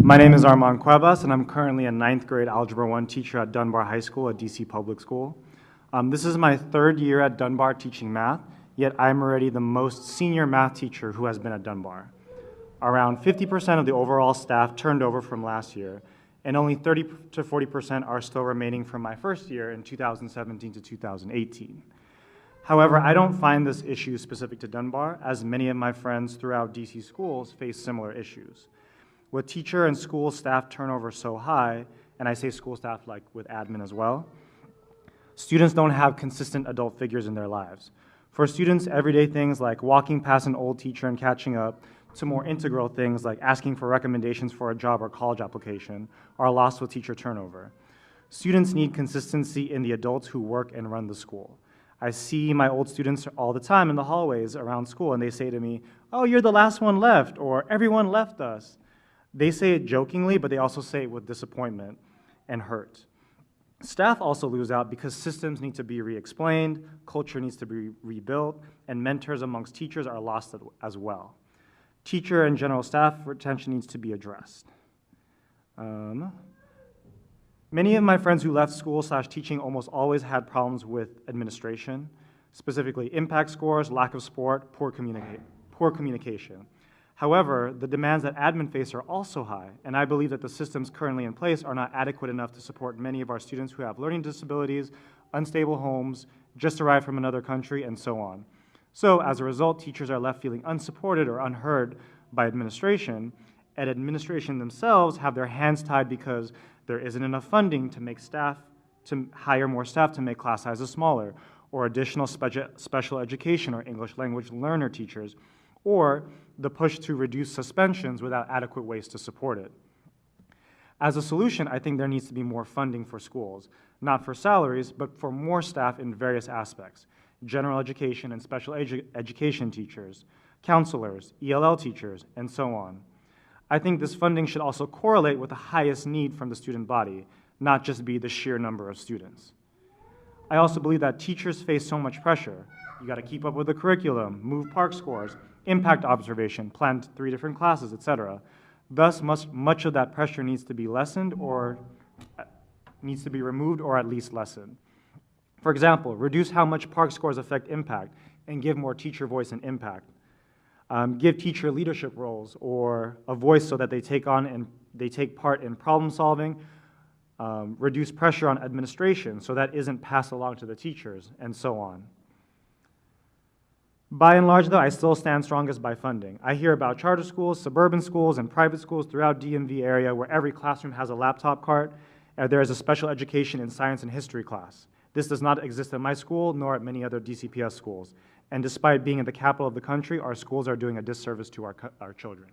My name is Armand Cuevas, and I'm currently a 9th grade Algebra 1 teacher at Dunbar High School, a DC public school. This is my 3rd year at Dunbar teaching math, yet I'm already the most senior math teacher who has been at Dunbar. Around 50% of the overall staff turned over from last year, and only 30 to 40% are still remaining from my first year in 2017 to 2018. However, I don't find this issue specific to Dunbar, as many of my friends throughout DC schools face similar issues. With teacher and school staff turnover so high, and I say school staff like with admin as well, students don't have consistent adult figures in their lives. For students, everyday things like walking past an old teacher and catching up, to more integral things like asking for recommendations for a job or college application, are lost with teacher turnover. Students need consistency in the adults who work and run the school. I see my old students all the time in the hallways around school, and they say to me, "Oh, you're the last one left," or "Everyone left us." They say it jokingly, but they also say it with disappointment and hurt. Staff also lose out because systems need to be re-explained, culture needs to be rebuilt, and mentors amongst teachers are lost as well. Teacher and general staff retention needs to be addressed. Many of my friends who left school/teaching almost always had problems with administration, specifically impact scores, lack of support, poor communication. However, the demands that admin face are also high, and I believe that the systems currently in place are not adequate enough to support many of our students who have learning disabilities, unstable homes, just arrived from another country, and so on. So, as a result, teachers are left feeling unsupported or unheard by administration, and administration themselves have their hands tied because there isn't enough funding to hire more staff to make class sizes smaller, or additional special education or English language learner teachers, or the push to reduce suspensions without adequate ways to support it. As a solution, I think there needs to be more funding for schools, not for salaries, but for more staff in various aspects: general education and special education teachers, counselors, ELL teachers, and so on. I think this funding should also correlate with the highest need from the student body, not just be the sheer number of students. I also believe that teachers face so much pressure. You gotta keep up with the curriculum, move park scores, impact observation, plan 3 different classes, etc. Thus, much of that pressure needs to be lessened or needs to be removed or at least lessened. For example, reduce how much park scores affect impact and give more teacher voice and impact. Give teacher leadership roles or a voice so that they take part in problem solving. Reduce pressure on administration so that isn't passed along to the teachers, and so on. By and large, though, I still stand strongest by funding. I hear about charter schools, suburban schools, and private schools throughout DMV area where every classroom has a laptop cart, and there is a special education in science and history class. This does not exist at my school, nor at many other DCPS schools. And despite being in the capital of the country, our schools are doing a disservice to our children.